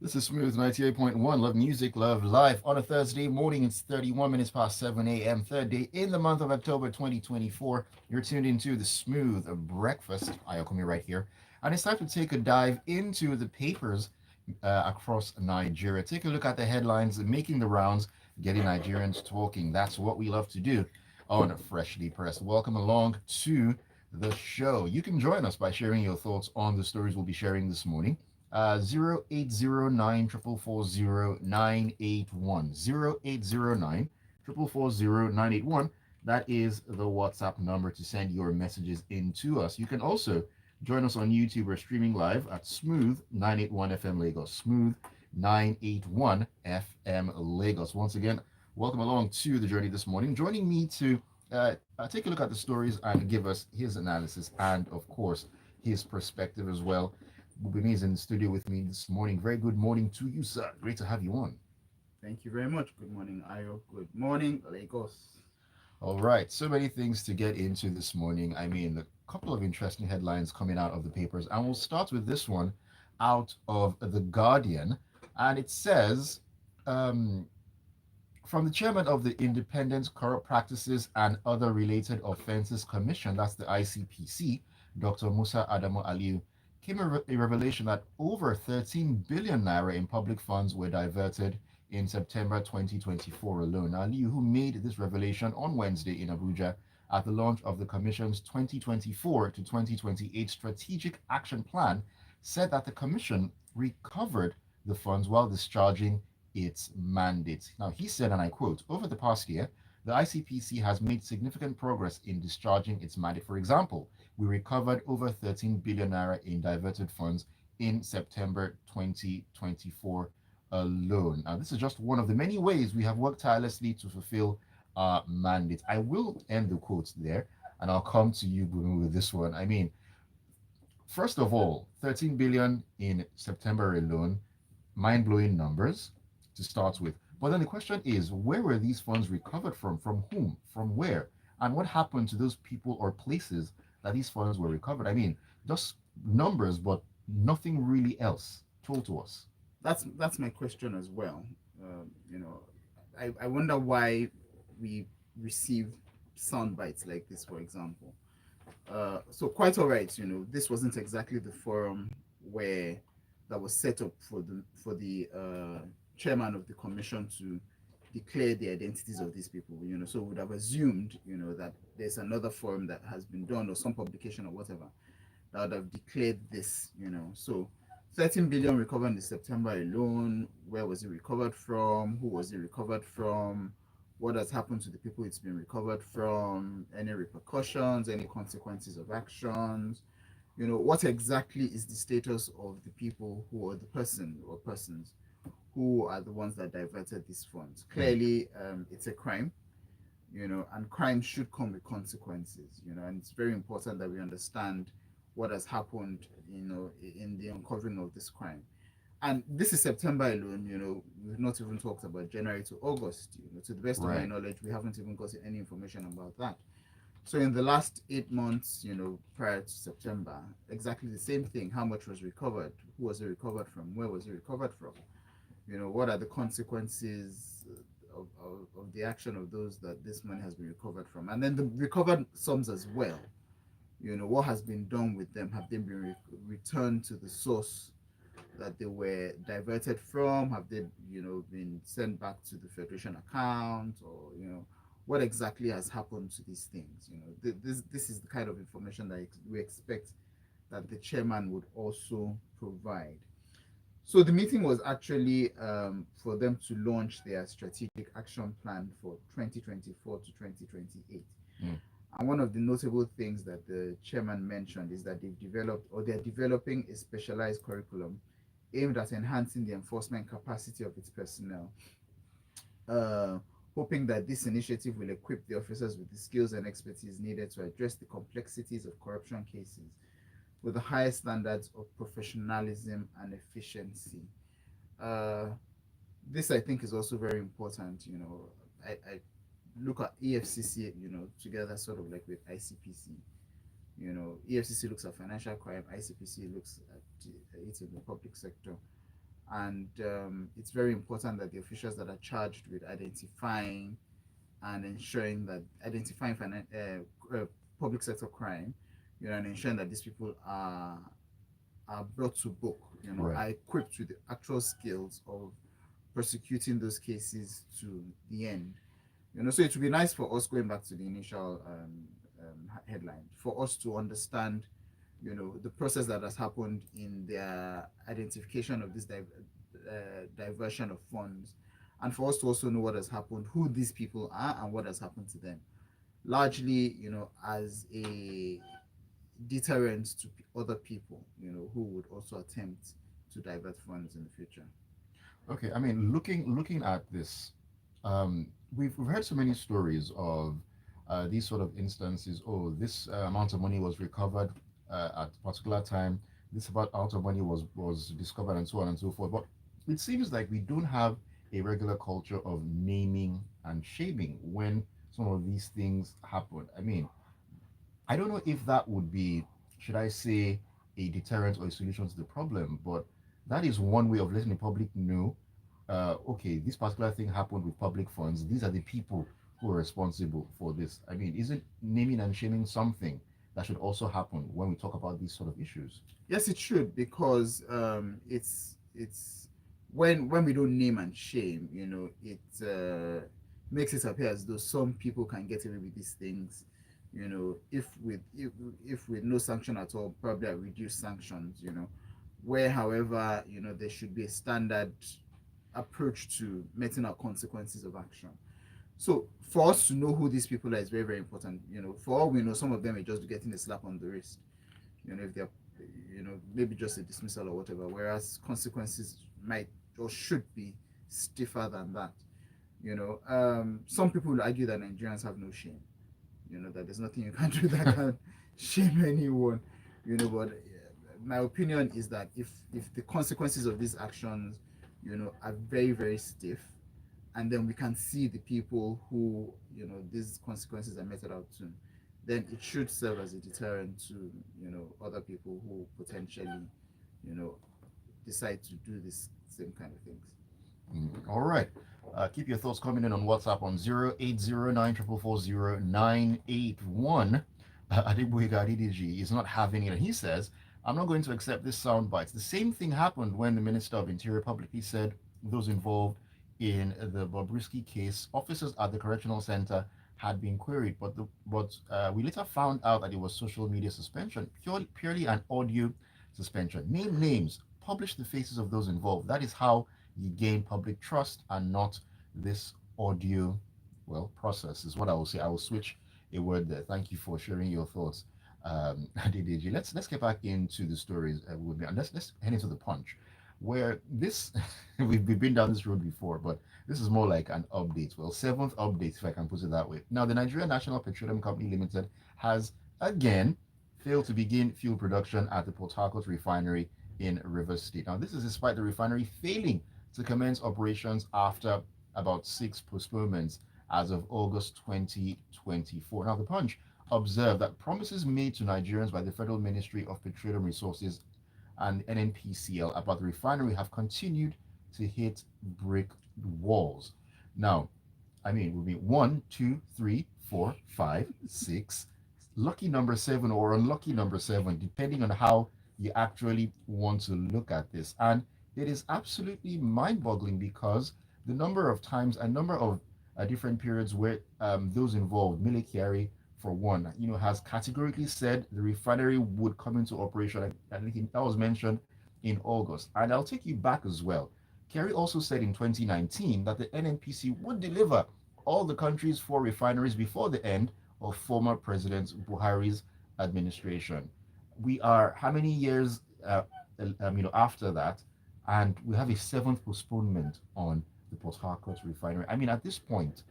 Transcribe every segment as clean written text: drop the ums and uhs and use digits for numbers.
This is Smooth 98.1. Love music, love life. On a Thursday morning, it's 31 minutes past 7 a.m. Third day in the month of October 2024. You're tuned into the Smooth Breakfast. Ayokunmi right here. And it's time to take a dive into the papers across Nigeria. Take a look at the headlines making the rounds, getting Nigerians talking. That's what we love to do on Freshly Pressed. Welcome along to the show. You can join us by sharing your thoughts on the stories we'll be sharing this morning. 0809 That is the WhatsApp number to send your messages in to us. You can also join us on YouTube. We're streaming live at Smooth 981 FM Lagos. Smooth 981 FM Lagos. Once again, welcome along to the journey this morning. Joining me to take a look at the stories and give us his analysis and, of course, his perspective as well. Gbubemi is in the studio with me this morning. Very good morning to you, sir. Great to have you on. Thank you very much. Good morning, Ayo. Good morning, Lagos. All right, so many things to get into this morning. I mean, a couple of interesting headlines coming out of the papers, and we'll start with this one out of The Guardian. And it says, um, from the chairman of the Independent Corrupt Practices and Other Related Offences Commission, that's the ICPC, Dr. Musa Adamu Aliu, came a revelation that over 13 billion naira in public funds were diverted in September 2024 alone. Aliu, who made this revelation on Wednesday in Abuja at the launch of the Commission's 2024 to 2028 Strategic Action Plan, said that the Commission recovered the funds while discharging its mandate. Now, he said, and I quote, over the past year, the ICPC has made significant progress in discharging its mandate. For example, we recovered over 13 billion naira in diverted funds in September 2024 alone. Now, this is just one of the many ways we have worked tirelessly to fulfill our mandate. I will end the quotes there, and I'll come to you, Bruno, with this one. I mean, first of all, 13 billion in September alone, mind-blowing numbers to start with. But then the question is, where were these funds recovered from? From whom? From where? And what happened to those people or places that these funds were recovered? I mean, just numbers, but nothing really else told to us. That's my question as well. You know, I wonder why we receive sound bites like this, for example. So quite all right. This wasn't exactly the forum where that was set up for the chairman of the commission to declare the identities of these people. So we would have assumed that there's another forum that has been done or some publication or whatever that would have declared this. So 13 billion recovered in September alone. Where was it recovered from? Who was it recovered from? What has happened to the people it's been recovered from? Any repercussions, any consequences of actions? What exactly is the status of the people who are the person or persons who are the ones that diverted these funds? Clearly, it's a crime, and crime should come with consequences, and it's very important that we understand what has happened, in the uncovering of this crime. And this is September alone. We've not even talked about January to August. To the best of my Right. knowledge, we haven't even gotten any information about that. So in the last 8 months, prior to September, exactly the same thing. How much was recovered? Who was it recovered from? Where was it recovered from? What are the consequences of the action of those that this money has been recovered from? And then the recovered sums as well. What has been done with them? Have they been returned to the source that they were diverted from? Have they, been sent back to the federation account, or what exactly has happened to these things? This is the kind of information that we expect that the chairman would also provide. So the meeting was actually for them to launch their strategic action plan for 2024 to 2028. Mm. And one of the notable things that the chairman mentioned is that they've developed, or they're developing, a specialized curriculum aimed at enhancing the enforcement capacity of its personnel, uh, hoping that this initiative will equip the officers with the skills and expertise needed to address the complexities of corruption cases with the highest standards of professionalism and efficiency. Uh, this, I think, is also very important. I look at EFCC, together sort of like with ICPC. EFCC looks at financial crime, ICPC looks at it in the public sector. And it's very important that the officials that are charged with identifying and ensuring that identifying public sector crime, and ensuring that these people are brought to book, Right. are equipped with the actual skills of prosecuting those cases to the end. So it would be nice for us, going back to the initial headline, for us to understand, the process that has happened in their identification of this diversion of funds, and for us to also know what has happened, who these people are, and what has happened to them. Largely, as a deterrent to other people, who would also attempt to divert funds in the future. Okay, I mean, looking at this, we've heard so many stories of these sort of instances. Oh, this amount of money was recovered at a particular time. This amount of money was discovered, and so on and so forth. But it seems like we don't have a regular culture of naming and shaming when some of these things happen. I mean, I don't know if that would be, should I say, a deterrent or a solution to the problem, but that is one way of letting the public know, okay, this particular thing happened with public funds. These are the people who are responsible for this. I mean, isn't naming and shaming something that should also happen when we talk about these sort of issues? Yes, it should, because it's when we don't name and shame, it makes it appear as though some people can get away with these things, if with no sanction at all, probably at reduced sanctions, where, however, there should be a standard approach to meting out consequences of action. So for us to know who these people are is very, very important. For all we know, some of them are just getting a slap on the wrist, if they're, maybe just a dismissal or whatever, whereas consequences might or should be stiffer than that. Some people will argue that Nigerians have no shame, that there's nothing you can do that can shame anyone, but my opinion is that if the consequences of these actions, are very, very stiff, and then we can see the people who, these consequences are meted out to, then it should serve as a deterrent to, other people who potentially, you know decide to do this same kind of things. All right. Keep your thoughts coming in on WhatsApp on 0809440981. Adegboyega Adidiji is not having it. And he says, I'm not going to accept this sound bites. The same thing happened when the Minister of Interior publicly said those involved in the Bobrisky case, officers at the correctional center had been queried, but we later found out that it was social media suspension, purely an audio suspension. Name names, publish the faces of those involved. That is how you gain public trust, and not this audio, well, process is what I will say. I will switch a word there. Thank you for sharing your thoughts, DDG. Let's get back into the stories with me, and let's head into the punch, where this we've been down this road before, but this is more like an update. Well, seventh update, if I can put it that way. Now, the Nigerian National Petroleum Company Limited has again failed to begin fuel production at the Port Harcourt refinery in Rivers State. Now, this is despite the refinery failing to commence operations after about 6 postponements as of August 2024. Now, the Punch observed that promises made to Nigerians by the Federal Ministry of Petroleum Resources and NNPCL about the refinery have continued to hit brick walls. Now, I mean, we'll be one, two, three, four, five, six, lucky number seven or unlucky number seven, depending on how you actually want to look at this. And it is absolutely mind boggling because the number of times, a number of different periods where those involved, Milikiari, for one, has categorically said the refinery would come into operation. I think that was mentioned in August. And I'll take you back as well. Kerry also said in 2019 that the NNPC would deliver all the country's 4 refineries before the end of former President Buhari's administration. We are how many years after that, and we have a seventh postponement on the Port Harcourt refinery. I mean, at this point,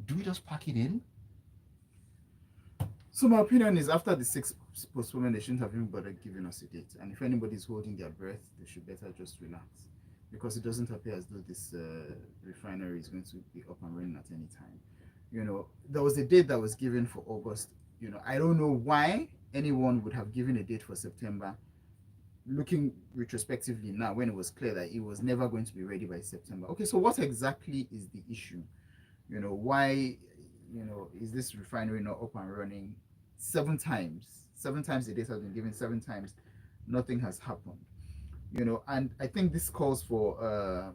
do we just pack it in? So my opinion is, after the 6 postponement, they shouldn't have even bothered giving us a date. And if anybody's holding their breath, they should better just relax, because it doesn't appear as though this refinery is going to be up and running at any time. There was a date that was given for August. I don't know why anyone would have given a date for September looking retrospectively now, when it was clear that it was never going to be ready by September. Okay, so what exactly is the issue? Why, is this refinery not up and running? 7 times the data has been given, 7 times nothing has happened. And I think this calls for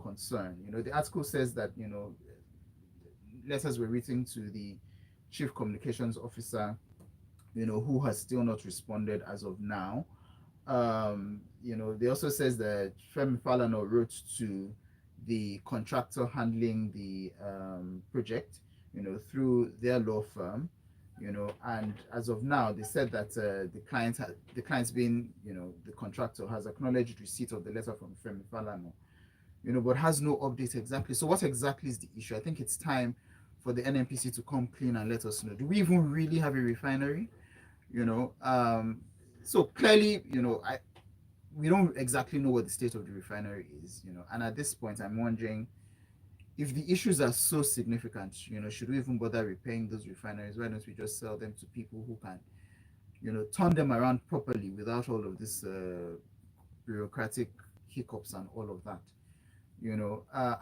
concern. The article says that letters were written to the chief communications officer, who has still not responded as of now. They also says that Femi Falana wrote to the contractor handling the project, through their law firm, and as of now, they said that the client's been, the contractor has acknowledged receipt of the letter from Femi Falana, but has no update exactly. So what exactly is the issue? I think it's time for the NNPC to come clean and let us know. Do we even really have a refinery? You know, um, so clearly, we don't exactly know what the state of the refinery is. And at this point, I'm wondering if the issues are so significant. Should we even bother repaying those refineries? Why don't we just sell them to people who can, turn them around properly without all of this bureaucratic hiccups and all of that?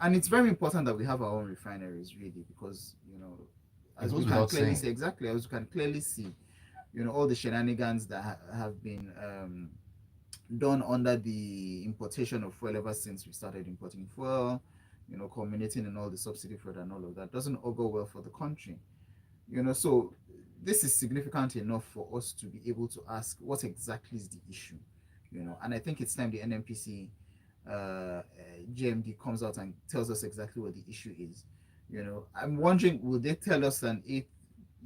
And it's very important that we have our own refineries, really, because It as we goes can without clearly saying. see, exactly, as we can clearly see, all the shenanigans that have been done under the importation of fuel ever since we started importing fuel, culminating in all the subsidy fraud and all of that, doesn't augur well for the country. So this is significant enough for us to be able to ask what exactly is the issue. And I think it's time the NMPC GMD comes out and tells us exactly what the issue is. I'm wondering, will they tell us an eighth,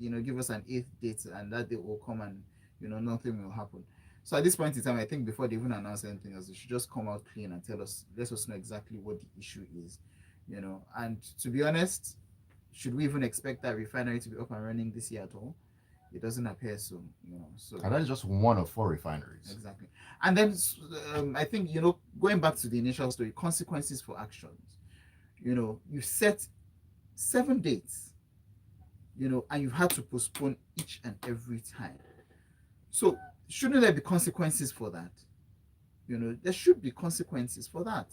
give us an eighth date, and that day will come and nothing will happen. So at this point in time, I think before they even announce anything else, they should just come out clean and let us know exactly what the issue is. And to be honest, should we even expect that refinery to be up and running this year at all? It doesn't appear so. So And that is just one of four refineries. exactly. And then I think going back to the initial story, consequences for actions. You set 7 dates, and you've had to postpone each and every time. So shouldn't there be consequences for that? There should be consequences for that.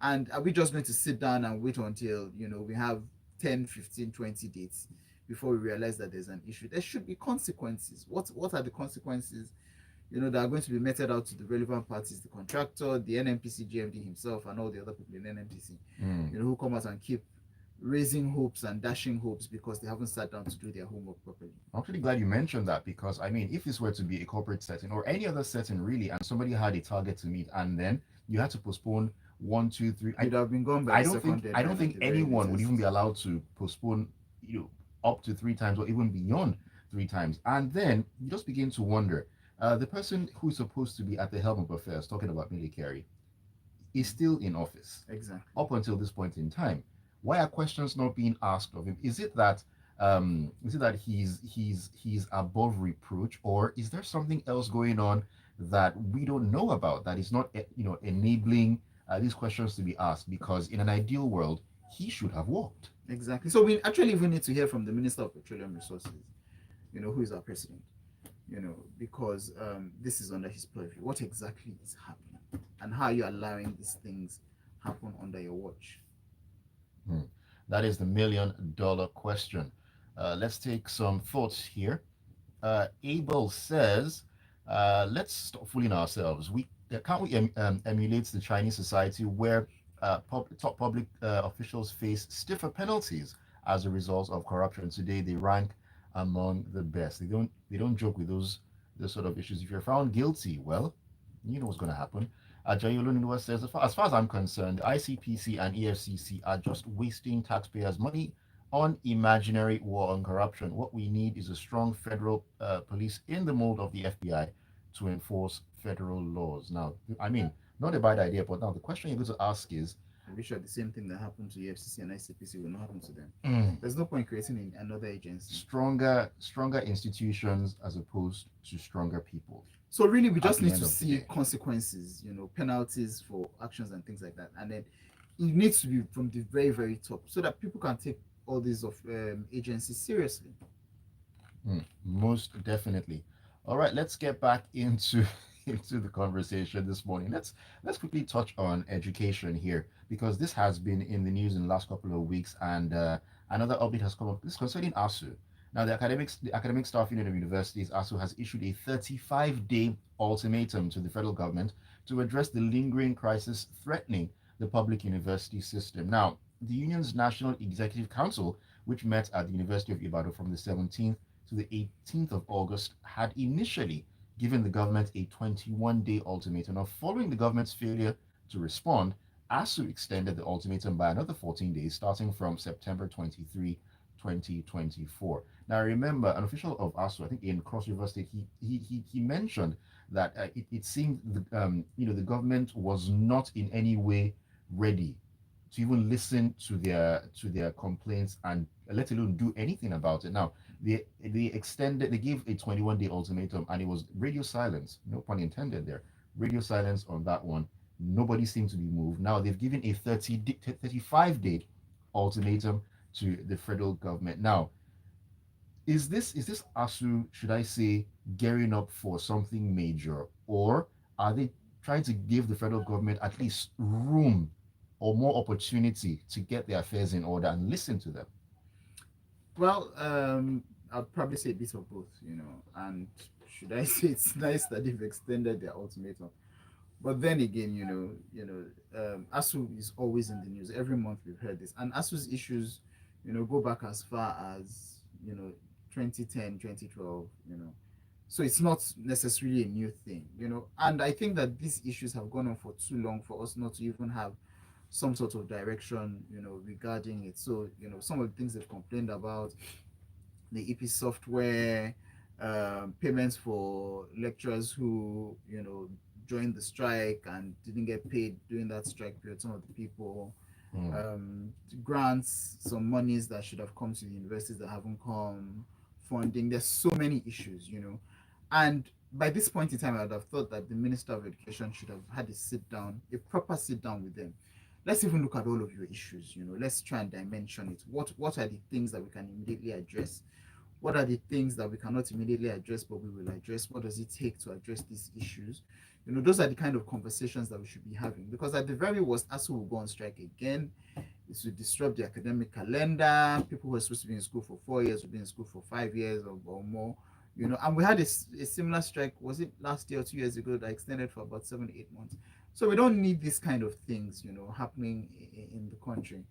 And are we just going to sit down and wait until we have 10, 15, 20 dates before we realize that there's an issue? There should be consequences. What are the consequences that are going to be meted out to the relevant parties, the contractor, the NNPC GMD himself, and all the other people in NNPC, who come out and keep raising hopes and dashing hopes because they haven't sat down to do their homework properly. I'm actually glad you mentioned that because I mean, if this were to be a corporate setting or any other setting really, and somebody had a target to meet, and then you had to postpone one, two, three, You'd have been gone by I the don't think second I don't deadline at think the very anyone would even latest. be allowed to postpone, up to 3 times or even beyond 3 times. And then you just begin to wonder, the person who's supposed to be at the helm of affairs, talking about Millie Carey, is still in office Exactly. up until this point in time. Why are questions not being asked of him? Is it that he's above reproach, or is there something else going on that we don't know about that is not enabling these questions to be asked? Because in an ideal world, he should have walked. Exactly. So we actually even need to hear from the Minister of Petroleum Resources, who is our president, because this is under his purview. What exactly is happening? And how are you allowing these things happen under your watch? Hmm. That is the $1 million question. Let's take some thoughts here. Abel says, let's stop fooling ourselves. Can't we emulate the Chinese society where top public officials face stiffer penalties as a result of corruption? Today, they rank among the best. They don't joke with those sort of issues. If you're found guilty, well, you know what's going to happen. Jayolunua says, as far as I'm concerned, ICPC and EFCC are just wasting taxpayers' money on imaginary war on corruption. What we need is a strong federal police in the mold of the FBI to enforce federal laws. Now, I mean, not a bad idea, but now the question you're going to ask is, I wish the same thing that happened to EFCC and ICPC will not happen to them. mm, There's no point creating another agency. stronger institutions as opposed to stronger people. So really, we At just the need end to of the see day. consequences, penalties for actions and things like that, and then it needs to be from the very, very top, so that people can take all these of agencies seriously. Most definitely. All right, let's get back into into the conversation this morning. Let's quickly touch on education here because this has been in the news in the last couple of weeks, and another update has come up. This is concerning ASU. Now, the Academic Staff Union of Universities, ASU, has issued a 35-day ultimatum to the federal government to address the lingering crisis threatening the public university system. Now, the union's National Executive Council, which met at the University of Ibadan from the 17th to the 18th of August, had initially given the government a 21-day ultimatum. Now, following the government's failure to respond, ASU extended the ultimatum by another 14 days, starting from September 23, 2024. Now, remember, an official of ASU, I think in Cross River State, he mentioned that it seemed the government was not in any way ready to even listen to their complaints and let alone do anything about it. Now, they gave a 21-day ultimatum, and it was radio silence, no pun intended there, radio silence on that one. Nobody seemed to be moved. Now they've given a 35-day ultimatum to the federal government. Now, is this ASU, should I say, gearing up for something major, or are they trying to give the federal government at least room or more opportunity to get their affairs in order and listen to them? Well, I'd probably say a bit of both, and should I say it's nice that they've extended their ultimatum. But then again, ASU is always in the news. Every month we've heard this. And ASU's issues, go back as far as, 2010, 2012, So it's not necessarily a new thing, And I think that these issues have gone on for too long for us not to even have some sort of direction, regarding it. So, some of the things they've complained about, the EP software, payments for lecturers who, joined the strike and didn't get paid during that strike period. Some of the people, grants, some monies that should have come to the universities that haven't come, funding. There's so many issues, And by this point in time, I would have thought that the Minister of Education should have had a proper sit down with them. Let's even look at all of your issues, Let's try and dimension it. What are the things that we can immediately address? What are the things that we cannot immediately address, but we will address? What does it take to address these issues? Those are the kind of conversations that we should be having. Because at the very worst, ASU will go on strike again. It will disrupt the academic calendar. People who are supposed to be in school for 4 years will be in school for 5 years or more. And we had a similar strike, was it last year or 2 years ago, that extended for about 7 to 8 months. So we don't need these kind of things, happening in the country.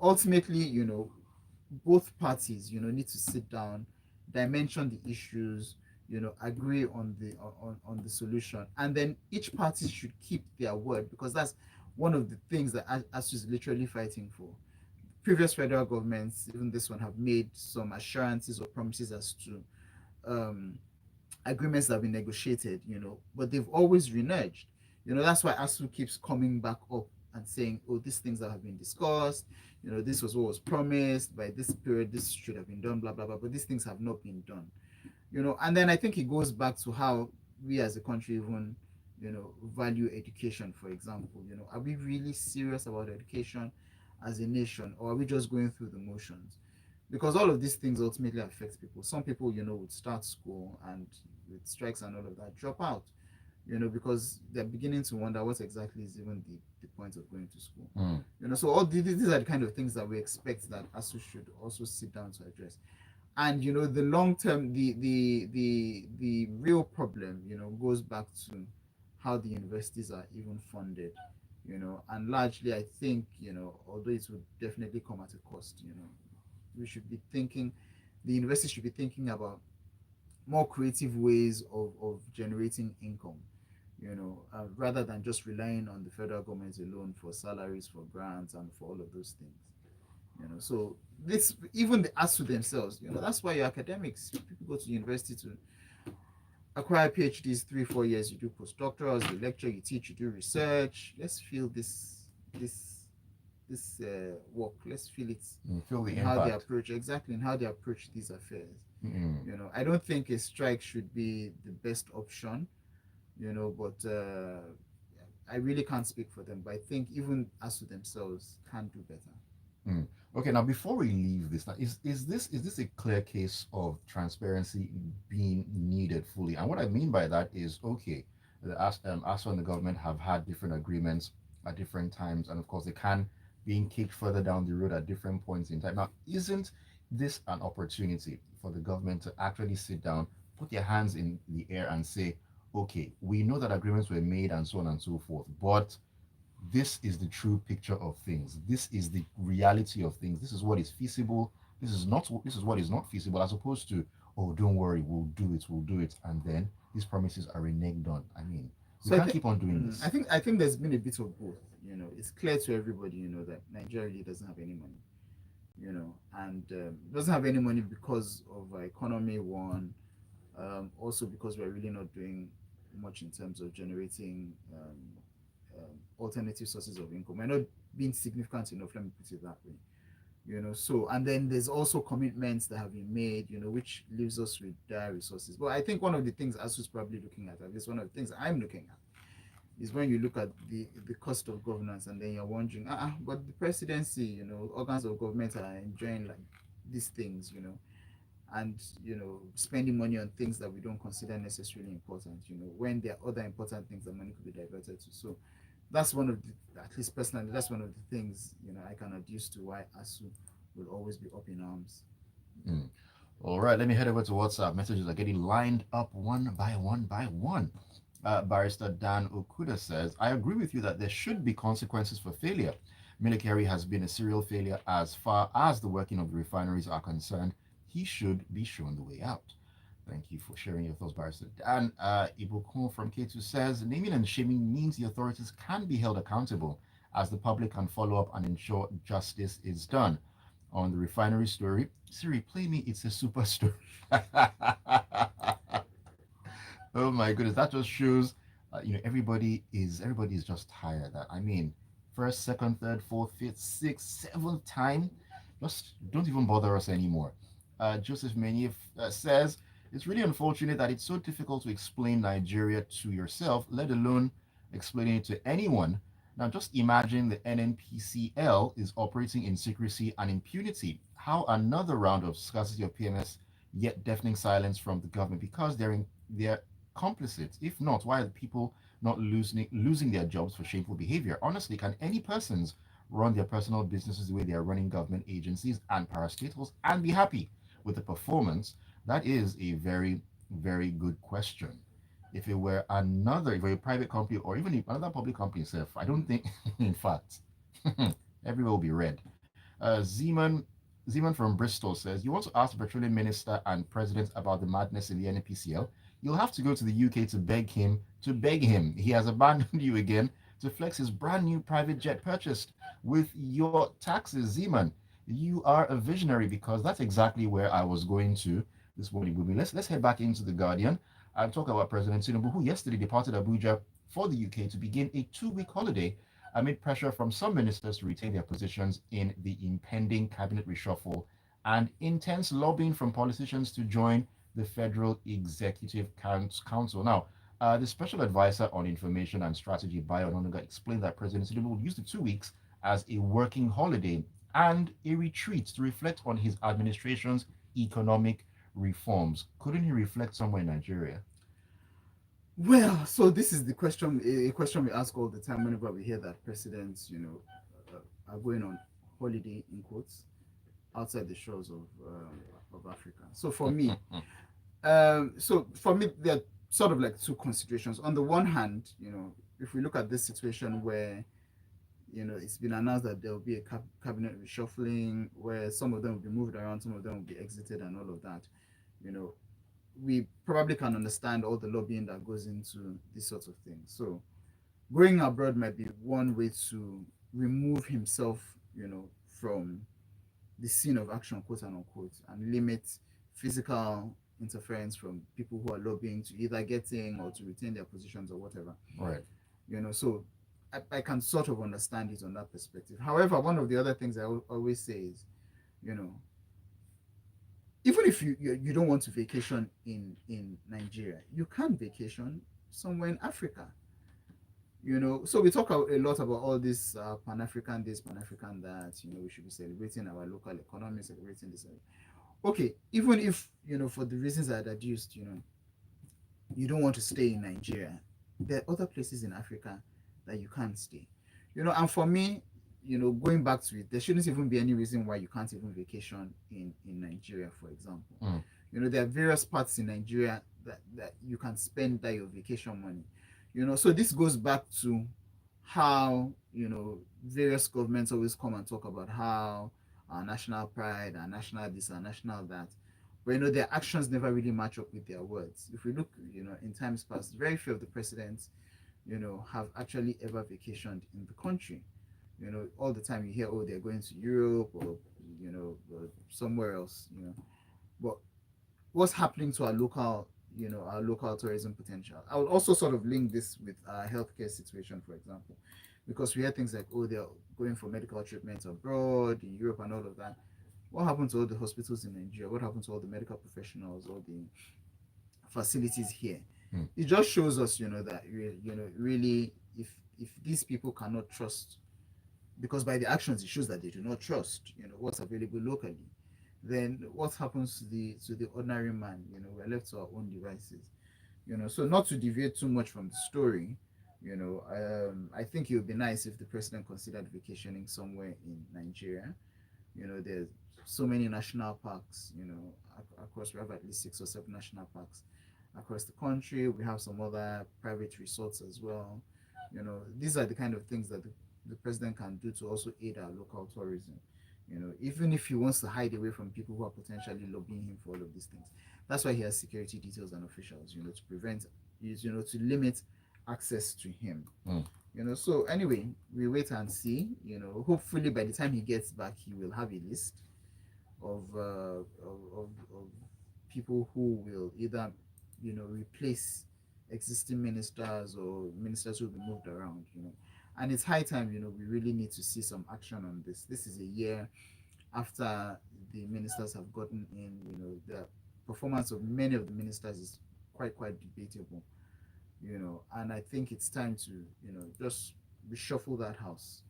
Ultimately, both parties, need to sit down, dimension the issues, agree on the solution, and then each party should keep their word, because that's one of the things that ASU is literally fighting for. Previous federal governments, even this one, have made some assurances or promises as to agreements that have been negotiated, but they've always reneged. That's why ASU keeps coming back up and saying, oh, these things that have been discussed, this was what was promised by this period, this should have been done, blah, blah, blah, but these things have not been done. And then I think it goes back to how we as a country even, value education, for example. Are we really serious about education as a nation, or are we just going through the motions? Because all of these things ultimately affect people. Some people, would start school and with strikes and all of that, drop out, because they're beginning to wonder what exactly is even the point of going to school. So all these are the kind of things that we expect that ASU should also sit down to address. And the long term, the real problem, goes back to how the universities are even funded, and largely I think, although it would definitely come at a cost, we should be thinking, the university should be thinking about more creative ways of generating income, rather than just relying on the federal government alone for salaries, for grants, and for all of those things. So this, even the ASU themselves, that's why your academics, people go to university to acquire PhDs, 3-4 years, you do postdoctorals, you lecture, you teach, you do research. Let's feel this work. Let's feel it. Feel the how they impact. approach, exactly, and how they approach these affairs. I don't think a strike should be the best option, but I really can't speak for them. But I think even ASU themselves can do better. Okay, now before we leave this, now, is this a clear case of transparency being needed fully? And what I mean by that is, okay, ASO and the government have had different agreements at different times, and of course, they can being kicked further down the road at different points in time. Now, isn't this an opportunity for the government to actually sit down, put their hands in the air, and say, okay, we know that agreements were made and so on and so forth, but this is the true picture of things. This is the reality of things. This is what is feasible. This is what is not feasible, as opposed to, oh, don't worry, we'll do it, and then these promises are reneged on. I mean, we So can't keep on doing I this. think I think there's been a bit of both. It's clear to everybody, that Nigeria really doesn't have any money. And doesn't have any money because of our economy. One, also because we're really not doing much in terms of generating alternative sources of income. We're not being significant enough. Let me put it that way. So and then there's also commitments that have been made, which leaves us with dire resources. But I think one of the things ASU's probably looking at least one of the things I'm looking at, is when you look at the cost of governance, and then you're wondering, but the presidency, organs of government are enjoying like these things, and spending money on things that we don't consider necessarily important, when there are other important things that money could be diverted to. So that's one of the, at least personally, that's one of the things I can adduce to why ASU will always be up in arms. Hmm. All right, let me head over to WhatsApp. Messages are getting lined up one by one by one. Barrister Dan Okuda says, I agree with you that there should be consequences for failure. Military has been a serial failure as far as the working of the refineries are concerned. He should be shown the way out. Thank you for sharing your thoughts, Barrister Dan. Ibukun from K2 says, naming and shaming means the authorities can be held accountable as the public can follow up and ensure justice is done. On the refinery story, Siri, play me It's a Super Story. Oh my goodness, that just shows, everybody is just tired. I mean, first, second, third, fourth, fifth, sixth, seventh time, just don't even bother us anymore. Joseph Menif says it's really unfortunate that it's so difficult to explain Nigeria to yourself, let alone explaining it to anyone. Now, just imagine the NNPCL is operating in secrecy and impunity. How another round of scarcity of PMS, yet deafening silence from the government because they're complicit? If not, why are the people not losing their jobs for shameful behavior? Honestly, can any persons run their personal businesses the way they are running government agencies and parastatals and be happy with the performance? That is a very, very good question. If it were a private company or even another public company itself, I don't think, in fact, everywhere will be red. Zeman from Bristol says, you want to ask the petroleum minister and president about the madness in the NPCL? You'll have to go to the UK to beg him. He has abandoned you again to flex his brand new private jet purchased with your taxes. Zeman, you are a visionary, because that's exactly where I was going to this morning. Let's head back into the Guardian and talk about President Tinubu, who yesterday departed Abuja for the UK to begin a 2-week holiday amid pressure from some ministers to retain their positions in the impending cabinet reshuffle and intense lobbying from politicians to join the Federal Executive Council. Now, the Special Advisor on Information and Strategy, Bayo Ononuga, explained that President Tinubu will use the 2 weeks as a working holiday and a retreat to reflect on his administration's economic reforms. Couldn't he reflect somewhere in Nigeria? Well, so this is the question, a question we ask all the time whenever we hear that presidents, are going on holiday in quotes outside the shores of Africa. So for me, there are sort of like two considerations. On the one hand, if we look at this situation where it's been announced that there will be a cabinet reshuffling, where some of them will be moved around, some of them will be exited, and all of that, you know, we probably can understand all the lobbying that goes into these sorts of things. So going abroad might be one way to remove himself, from the scene of action, quote and unquote, and limit physical interference from people who are lobbying to either get in or to retain their positions or whatever. Right. So I can sort of understand it on that perspective. However, one of the other things I always say is, you know, even if you don't want to vacation in Nigeria, you can vacation somewhere in Africa. So we talk a lot about all this Pan-African this, Pan-African that. We should be celebrating our local economy, celebrating this. Okay, even if for the reasons I had adduced, you don't want to stay in Nigeria. there are other places in Africa that you can't stay. And for me, going back to it, there shouldn't even be any reason why you can't even vacation in Nigeria, for example. Mm. There are various parts in Nigeria that you can spend that your vacation money. So this goes back to how, various governments always come and talk about how our national pride, our national this, our national that. But their actions never really match up with their words. If we look, in times past, very few of the presidents, have actually ever vacationed in the country. All the time you hear, oh, they're going to Europe or, or somewhere else, But what's happening to our local tourism potential? I would also sort of link this with our healthcare situation, for example, because we hear things like, oh, they're going for medical treatment abroad in Europe and all of that. What happened to all the hospitals in Nigeria? What happened to all the medical professionals, all the facilities here? Mm. It just shows us, that really, if these people cannot trust, because by the actions it shows that they do not trust, what's available locally, then what happens to the ordinary man? We're left to our own devices. So not to deviate too much from the story, I think it would be nice if the president considered vacationing somewhere in Nigeria. There's so many national parks, across. We have at least 6 or 7 national parks across the country. We have some other private resorts as well. These are the kind of things that the president can do to also aid our local tourism. Even if he wants to hide away from people who are potentially lobbying him for all of these things. That's why he has security details and officials, to prevent, to limit access to him. Mm. So anyway, we wait and see. Hopefully by the time he gets back, he will have a list of of people who will either replace existing ministers or ministers who will be moved around. And it's high time. We really need to see some action on this. This is a year after the ministers have gotten in. The performance of many of the ministers is quite debatable. And I think it's time to just reshuffle that house.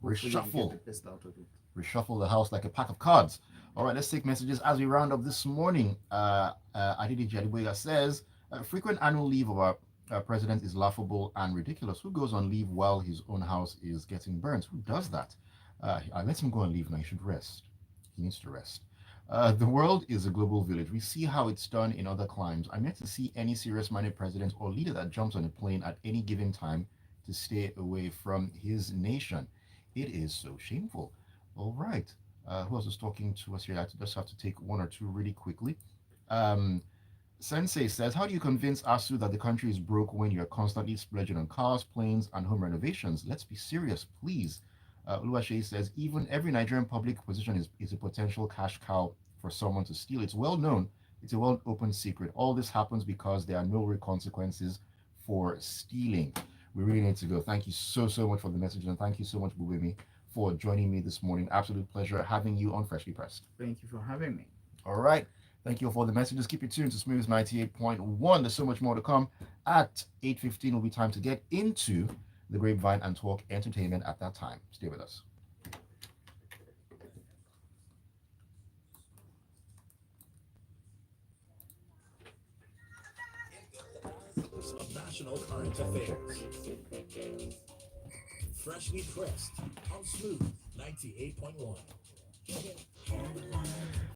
Hopefully we get the Reshuffle. best out of it. Reshuffle the house like a pack of cards. All right, let's take messages as we round up this morning. Aditi Jadiboya says, frequent annual leave of our president is laughable and ridiculous. Who goes on leave while his own house is getting burnt? Who does that? I let him go on leave now. He should rest. He needs to rest. The world is a global village. We see how it's done in other climes. I'm yet to see any serious-minded president or leader that jumps on a plane at any given time to stay away from his nation. It is so shameful. All right. Who else is talking to us here? I just have to take one or two really quickly. Um, Sensei says, how do you convince ASU that the country is broke when you're constantly splurging on cars, planes, and home renovations? Let's be serious, please. Uluwashe says, even every Nigerian public position is a potential cash cow for someone to steal. It's well known. It's a well open secret. All this happens because there are no real consequences for stealing. We really need to go. Thank you so much for the message, and thank you so much, Gbubemi, for joining me this morning. Absolute pleasure having you on Freshly Pressed. Thank you for having me. All right. Thank you for the messages. Keep it tuned to Smooth 98.1. There's so much more to come. At 8:15 will be time to get into the grapevine and talk entertainment at that time. Stay with us. Of national current affairs. Freshly pressed on Smooth 98.1.